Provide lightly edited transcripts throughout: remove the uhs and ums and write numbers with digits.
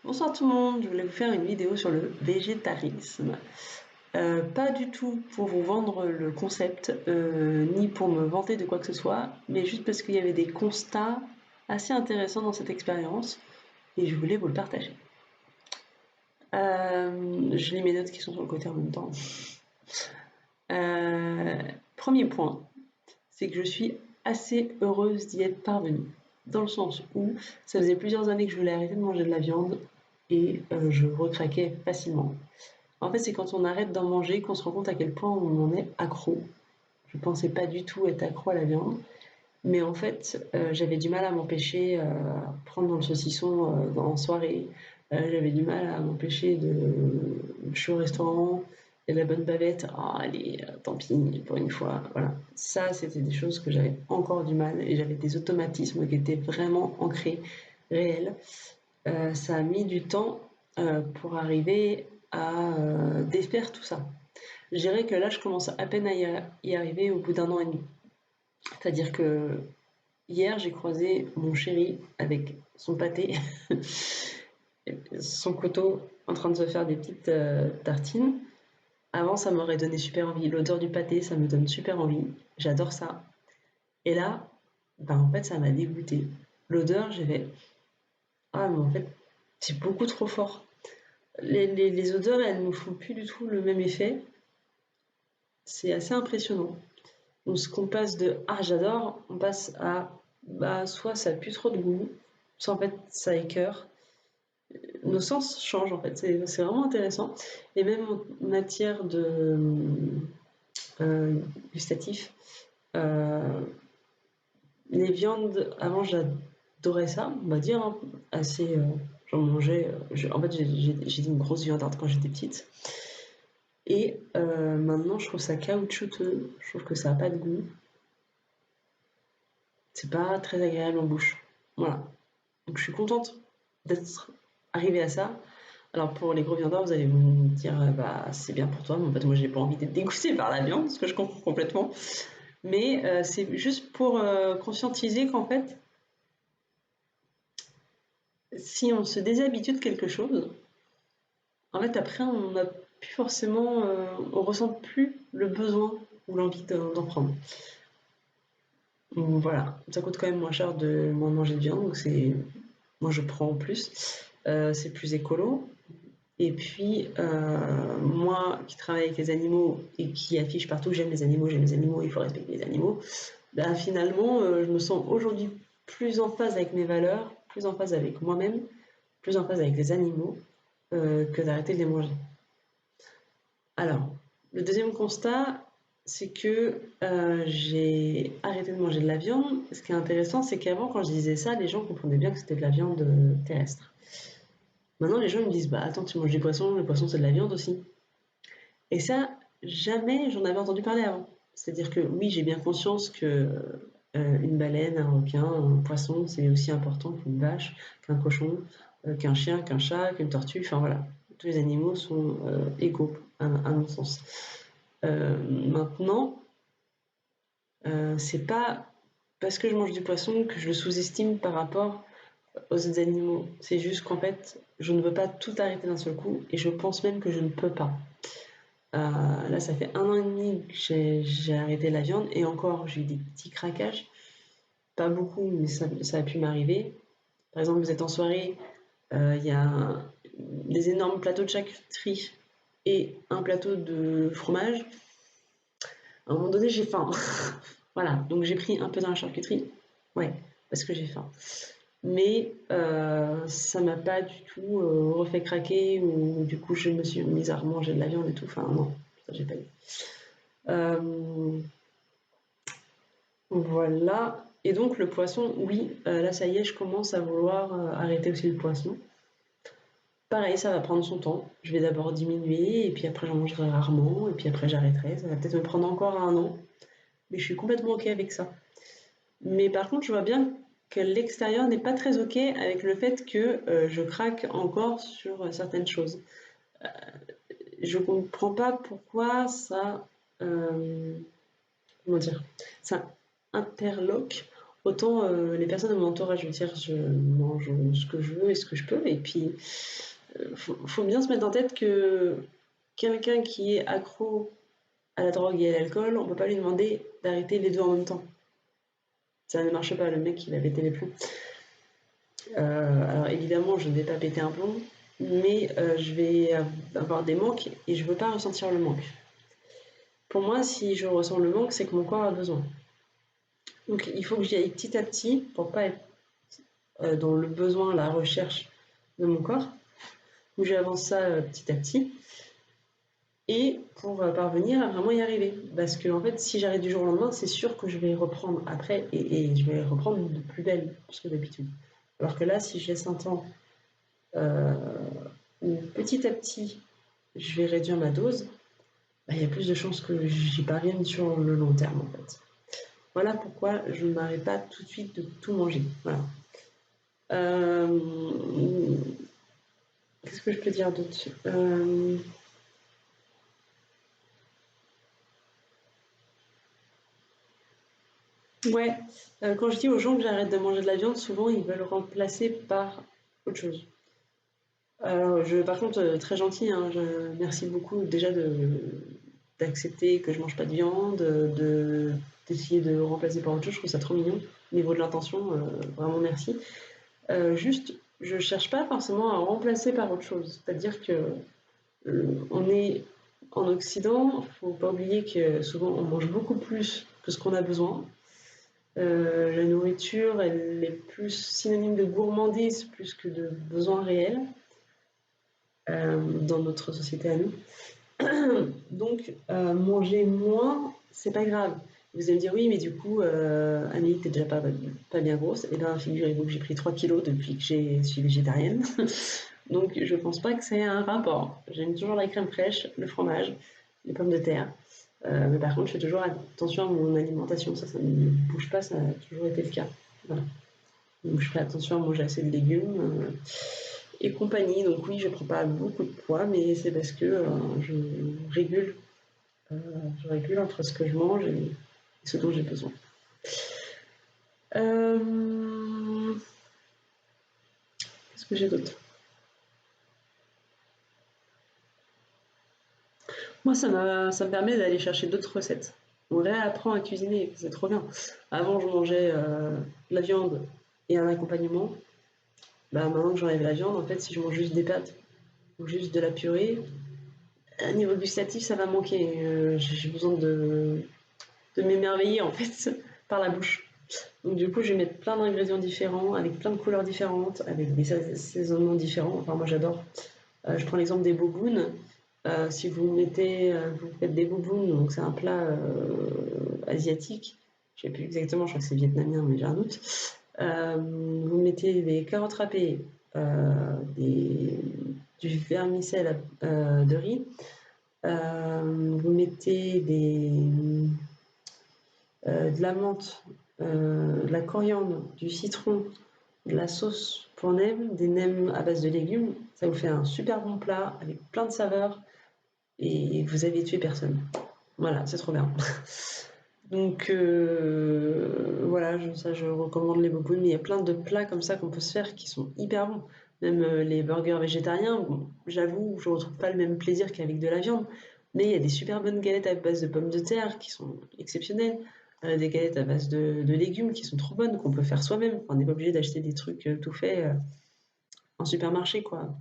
Bonsoir tout le monde, je voulais vous faire une vidéo sur le végétarisme. Pas du tout pour vous vendre le concept, ni pour me vanter de quoi que ce soit, mais juste parce qu'il y avait des constats assez intéressants dans cette expérience et je voulais vous le partager. Je lis mes notes qui sont sur le côté en même temps. Premier point, c'est que je suis assez heureuse d'y être parvenue. Dans le sens où ça faisait plusieurs années que je voulais arrêter de manger de la viande et je recraquais facilement. En fait, c'est quand on arrête d'en manger qu'on se rend compte à quel point on en est accro. Je pensais pas du tout être accro à la viande, mais en fait, j'avais du mal à m'empêcher prendre dans le saucisson en soirée. J'avais du mal à m'empêcher de je suis au restaurant, il y a de la bonne bavette, ah allez, tant pis pour une fois. Voilà, ça c'était des choses que j'avais encore du mal et j'avais des automatismes qui étaient vraiment ancrés, réels. Ça a mis du temps pour arriver à défaire tout ça. Je dirais que là, je commence à peine à y arriver au bout d'un an et demi. C'est-à-dire que hier, j'ai croisé mon chéri avec son pâté, son couteau, en train de se faire des petites tartines. Avant, ça m'aurait donné super envie. L'odeur du pâté, ça me donne super envie. J'adore ça. Et là, ben, en fait, ça m'a dégoûté. L'odeur, j'ai fait ah, mais en fait, c'est beaucoup trop fort. Les odeurs, elles ne font plus du tout le même effet. C'est assez impressionnant. Donc, ce qu'on passe de ah j'adore, on passe à bah soit ça n'a plus trop de goût, soit en fait ça écœure. Nos sens changent en fait, c'est vraiment intéressant. Et même en matière de gustatif, euh, les viandes, avant j'adorais ça, on va dire, hein, assez. J'en mangeais. En fait, j'ai dit une grosse viandarde quand j'étais petite. Et maintenant, je trouve ça caoutchouteux. Je trouve que ça n'a pas de goût. C'est pas très agréable en bouche. Voilà. Donc je suis contente d'être arrivée à ça. Alors pour les gros viandards, vous allez me dire, bah c'est bien pour toi, mais en fait moi j'ai pas envie d'être dégoûtée par la viande, ce que je comprends complètement. Mais c'est juste pour conscientiser qu'en fait, si on se déshabitue de quelque chose, en fait après on n'a plus forcément, on ressent plus le besoin ou l'envie d'en prendre. Donc voilà, ça coûte quand même moins cher de moins manger de viande, donc c'est moi je prends en plus. C'est plus écolo. Et puis, moi qui travaille avec les animaux et qui affiche partout j'aime les animaux, il faut respecter les animaux, ben, finalement, je me sens aujourd'hui plus en phase avec mes valeurs, plus en phase avec moi-même, plus en phase avec les animaux, que d'arrêter de les manger. Alors, le deuxième constat, c'est que j'ai arrêté de manger de la viande. Ce qui est intéressant, c'est qu'avant, quand je disais ça, les gens comprenaient bien que c'était de la viande terrestre. Maintenant, les gens me disent, bah attends, tu manges du poisson, le poisson c'est de la viande aussi. Et ça, jamais j'en avais entendu parler avant. C'est-à-dire que oui, j'ai bien conscience que une baleine, un requin, un poisson, c'est aussi important qu'une vache, qu'un cochon, qu'un chien, qu'un chat, qu'une tortue. Enfin voilà, tous les animaux sont égaux à mon sens. Maintenant, c'est pas parce que je mange du poisson que je le sous-estime par rapport aux autres animaux. C'est juste qu'en fait, je ne veux pas tout arrêter d'un seul coup et je pense même que je ne peux pas. Là, ça fait un an et demi que j'ai arrêté la viande et encore, j'ai eu des petits craquages. Pas beaucoup, mais ça a pu m'arriver. Par exemple, vous êtes en soirée, il y a des énormes plateaux de charcuterie et un plateau de fromage. À un moment donné, j'ai faim. Voilà, donc j'ai pris un peu dans la charcuterie. Ouais, parce que j'ai faim. Mais ça m'a pas du tout refait craquer ou du coup je me suis mise à remanger de la viande et tout. Enfin, non, ça j'ai pas eu. Euh, voilà. Et donc le poisson, oui, là ça y est, je commence à vouloir arrêter aussi le poisson. Pareil, ça va prendre son temps. Je vais d'abord diminuer, et puis après j'en mangerai rarement, et puis après j'arrêterai. Ça va peut-être me prendre encore un an, mais je suis complètement ok avec ça. Mais par contre, je vois bien que l'extérieur n'est pas très ok avec le fait que je craque encore sur certaines choses. Je comprends pas pourquoi ça, comment dire, ça interloque autant les personnes de mon entourage, je veux dire, je mange ce que je veux et ce que je peux. Et puis, faut bien se mettre en tête que quelqu'un qui est accro à la drogue et à l'alcool, on peut pas lui demander d'arrêter les deux en même temps. Ça ne marche pas, le mec il a pété les plombs. Alors évidemment, je ne vais pas péter un plomb, mais je vais avoir des manques et je veux pas ressentir le manque. Pour moi, si je ressens le manque, c'est que mon corps a besoin. Donc il faut que j'y aille petit à petit pour pas être dans le besoin, la recherche de mon corps, où j'avance ça petit à petit, et pour parvenir à vraiment y arriver. Parce que en fait, si j'arrête du jour au lendemain, c'est sûr que je vais reprendre après, et je vais reprendre de plus belle plus que d'habitude. Alors que là, si je laisse un temps euh, où petit à petit, je vais réduire ma dose, bah, il y a plus de chances que j'y parvienne sur le long terme en fait. Voilà pourquoi je ne m'arrête pas tout de suite de tout manger. Voilà. Euh, Qu'est-ce que je peux dire d'autre Ouais, quand je dis aux gens que j'arrête de manger de la viande, souvent ils veulent remplacer par autre chose. Alors, par contre, très gentil, hein, merci beaucoup déjà d'accepter que je mange pas de viande, d'essayer de remplacer par autre chose. Je trouve ça trop mignon. Au niveau de l'intention, vraiment merci. Juste, je cherche pas forcément à remplacer par autre chose. C'est-à-dire que on est en Occident, faut pas oublier que souvent on mange beaucoup plus que ce qu'on a besoin. La nourriture, elle est plus synonyme de gourmandise plus que de besoin réel dans notre société à nous. Donc, manger moins, c'est pas grave. Vous allez me dire, oui, mais du coup, Amélie, t'es déjà pas bien grosse. Et bien, figurez-vous que j'ai pris 3 kilos depuis que je suis végétarienne. Donc, je pense pas que c'est un rapport. J'aime toujours la crème fraîche, le fromage, les pommes de terre. Mais par contre, je fais toujours attention à mon alimentation. Ça ne bouge pas, ça a toujours été le cas. Voilà. Donc, je fais attention à manger assez de légumes et compagnie. Donc, oui, je prends pas beaucoup de poids, mais c'est parce que je régule euh, je régule entre ce que je mange et ce dont j'ai besoin. Qu'est-ce que j'ai d'autre? Moi, ça me permet d'aller chercher d'autres recettes. On réapprend à cuisiner, c'est trop bien. Avant, je mangeais de la viande et un accompagnement. Bah, maintenant que j'enlève la viande, en fait, si je mange juste des pâtes ou juste de la purée, à niveau gustatif, ça va manquer. J'ai besoin de m'émerveiller, en fait, par la bouche. Donc du coup, je vais mettre plein d'ingrédients différents, avec plein de couleurs différentes, avec des assaisonnements différents. Enfin, moi, j'adore. Je prends l'exemple des bobounes. Si vous mettez, vous faites des bobounes, donc c'est un plat asiatique. Je ne sais plus exactement, je crois que c'est vietnamien, mais j'ai un doute. Vous mettez des carottes râpées, du vermicelle de riz. Vous mettez de la menthe, de la coriandre, du citron, de la sauce pour nems, des nems à base de légumes. Ça vous fait un super bon plat avec plein de saveurs et vous avez tué personne. Voilà, c'est trop bien. Donc voilà, ça je recommande les bobounes, mais il y a plein de plats comme ça qu'on peut se faire qui sont hyper bons. Même les burgers végétariens, bon, j'avoue, je ne retrouve pas le même plaisir qu'avec de la viande, mais il y a des super bonnes galettes à base de pommes de terre qui sont exceptionnelles, des galettes à base de légumes qui sont trop bonnes, qu'on peut faire soi-même. Enfin, on n'est pas obligé d'acheter des trucs tout faits en supermarché, quoi.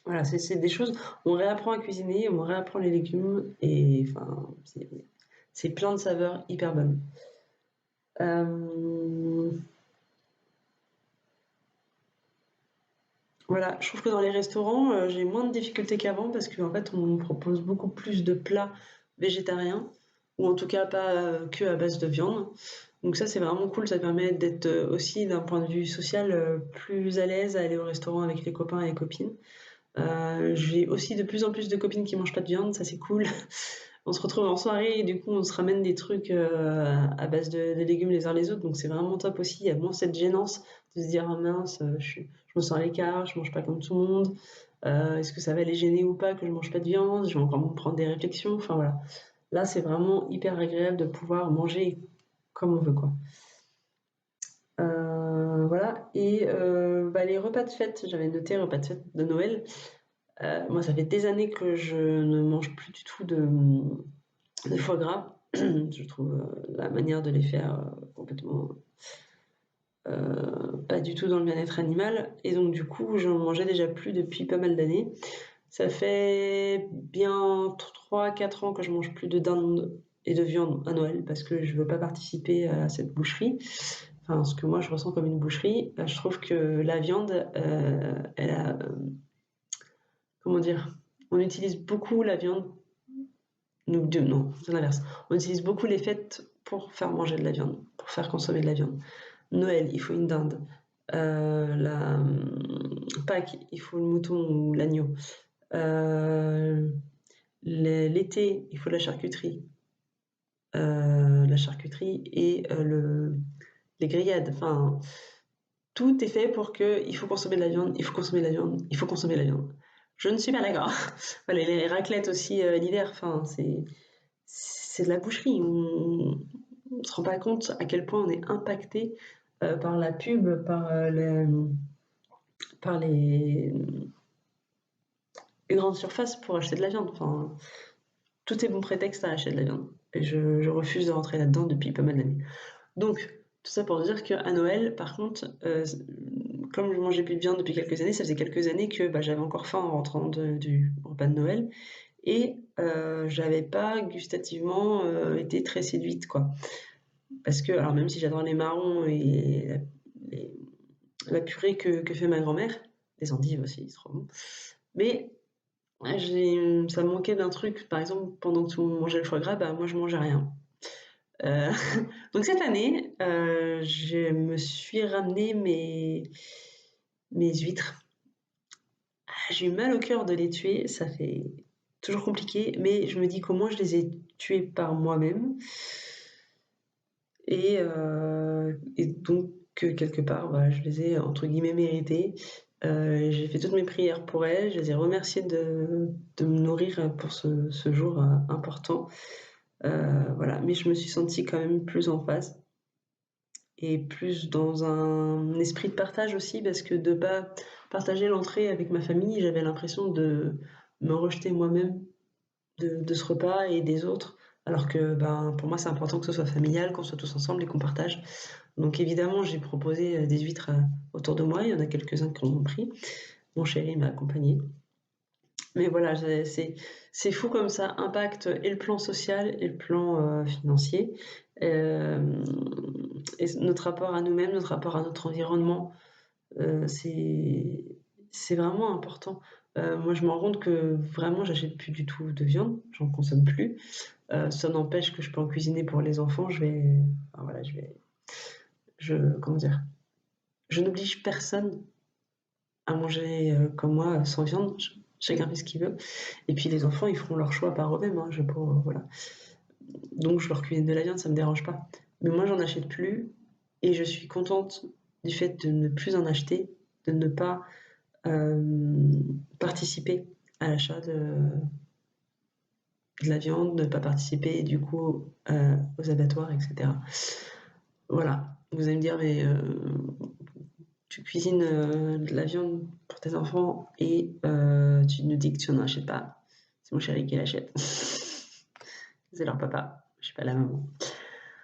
Voilà, c'est des choses, on réapprend à cuisiner, on réapprend les légumes, et enfin, c'est plein de saveurs hyper bonnes. Euh, voilà, je trouve que dans les restaurants, j'ai moins de difficultés qu'avant parce qu'en fait, on me propose beaucoup plus de plats végétariens, ou en tout cas pas que à base de viande. Donc ça, c'est vraiment cool, ça permet d'être aussi d'un point de vue social plus à l'aise à aller au restaurant avec les copains et les copines. J'ai aussi de plus en plus de copines qui mangent pas de viande, ça c'est cool. On se retrouve en soirée et du coup on se ramène des trucs à base de légumes les uns les autres, donc c'est vraiment top aussi. Il y a moins cette gênance de se dire ah mince, je me sens à l'écart, je mange pas comme tout le monde. Est-ce que ça va les gêner ou pas que je mange pas de viande? Je vais encore me prendre des réflexions. Enfin voilà. Là c'est vraiment hyper agréable de pouvoir manger comme on veut quoi. Voilà. Et les repas de fête, j'avais noté repas de fête de Noël. Moi, ça fait des années que je ne mange plus du tout de foie gras. Je trouve la manière de les faire complètement pas du tout dans le bien-être animal. Et donc, du coup, j'en mangeais déjà plus depuis pas mal d'années. Ça fait bien 3-4 ans que je mange plus de dinde et de viande à Noël parce que je veux pas participer à cette boucherie. Enfin, ce que moi je ressens comme une boucherie. Je trouve que la viande, elle a, comment dire, on utilise beaucoup la viande. Non, c'est l'inverse. On utilise beaucoup les fêtes pour faire manger de la viande, pour faire consommer de la viande. Noël, il faut une dinde. Pâques, il faut le mouton ou l'agneau. L'été, il faut de la charcuterie et les grillades. Enfin, tout est fait pour que il faut consommer de la viande, il faut consommer de la viande, il faut consommer de la viande. Je ne suis pas d'accord. Voilà, les raclettes aussi l'hiver. Enfin, c'est de la boucherie. On se rend pas compte à quel point on est impacté par la pub, par les grandes surfaces pour acheter de la viande. Enfin, tout est bon prétexte à acheter de la viande. Et je refuse de rentrer là-dedans depuis pas mal d'années. Donc, tout ça pour dire qu'à Noël, par contre, comme je mangeais plus de viande depuis quelques années, ça faisait quelques années que j'avais encore faim en rentrant du repas de Noël. Et j'avais pas gustativement été très séduite, quoi. Parce que, alors même si j'adore les marrons et les- la purée que fait ma grand-mère, les endives aussi, c'est trop bon. Mais ça me manquait d'un truc. Par exemple, pendant que tout le monde mangeait le foie gras, moi je mangeais rien. Euh, donc cette année, je me suis ramené mes huîtres. J'ai eu mal au cœur de les tuer, ça fait toujours compliqué, mais je me dis comment je les ai tuées par moi-même. Et donc, quelque part, je les ai entre guillemets méritées. J'ai fait toutes mes prières pour elles, je les ai remerciées de me nourrir pour ce jour important. Voilà, mais je me suis sentie quand même plus en phase et plus dans un esprit de partage aussi, parce que de pas partager l'entrée avec ma famille, j'avais l'impression de me rejeter moi-même de ce repas et des autres, alors que pour moi c'est important que ce soit familial, qu'on soit tous ensemble et qu'on partage. Donc évidemment j'ai proposé des huîtres autour de moi, il y en a quelques-uns qui en ont pris, mon chéri m'a accompagné. Mais voilà, c'est fou comme ça impacte et le plan social et le plan financier. Euh, et notre rapport à nous-mêmes, notre rapport à notre environnement, c'est vraiment important. Moi, je me rends compte que vraiment, j'achète plus du tout de viande, j'en consomme plus. Ça n'empêche que je peux en cuisiner pour les enfants. Enfin, voilà, comment dire, je n'oblige personne à manger comme moi sans viande. Chacun fait ce qu'il veut. Et puis les enfants, ils feront leur choix par eux-mêmes. Hein, voilà. Donc je leur cuisine de la viande, ça me dérange pas. Mais moi, j'en achète plus et je suis contente du fait de ne plus en acheter, de ne pas participer à l'achat de la viande, ne pas participer du coup aux abattoirs, etc. Voilà. Vous allez me dire, mais tu cuisines de la viande pour tes enfants et tu nous dis que tu n'en achètes pas. C'est mon chéri qui l'achète. C'est leur papa, je suis pas la maman.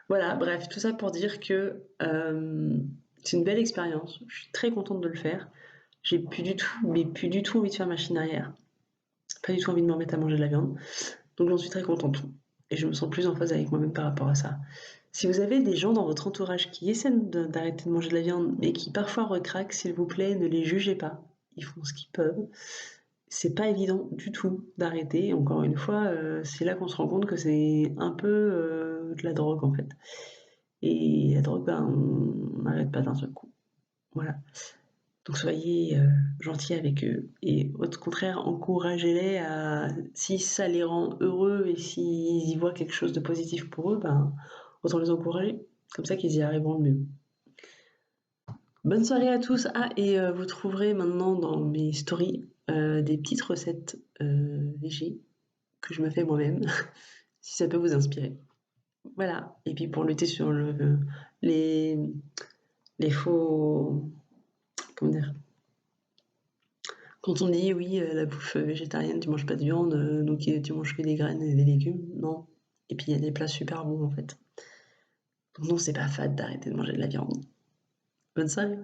Voilà, bref, tout ça pour dire que c'est une belle expérience. Je suis très contente de le faire. J'ai plus du tout, mais plus du tout envie de faire machine arrière. Pas du tout envie de me remettre à manger de la viande. Donc j'en suis très contente. Et je me sens plus en phase avec moi-même par rapport à ça. Si vous avez des gens dans votre entourage qui essaient d'arrêter de manger de la viande, mais qui parfois recraquent, s'il vous plaît, ne les jugez pas. Ils font ce qu'ils peuvent. C'est pas évident du tout d'arrêter. Encore une fois, c'est là qu'on se rend compte que c'est un peu de la drogue en fait. Et la drogue, on n'arrête pas d'un seul coup. Voilà. Donc soyez gentils avec eux et au contraire, encouragez-les à, si ça les rend heureux et s'ils y voient quelque chose de positif pour eux, autant les encourager. Comme ça qu'ils y arriveront le mieux. Bonne soirée à tous. Ah, et vous trouverez maintenant dans mes stories des petites recettes végé que je me fais moi-même, si ça peut vous inspirer. Voilà. Et puis pour lutter sur les les faux, comment dire? Quand on dit: «Oui, la bouffe végétarienne, tu manges pas de viande, donc tu manges que des graines et des légumes», non. Et puis il y a des plats super bons, en fait. Donc non, c'est pas fade d'arrêter de manger de la viande. Bonne soirée.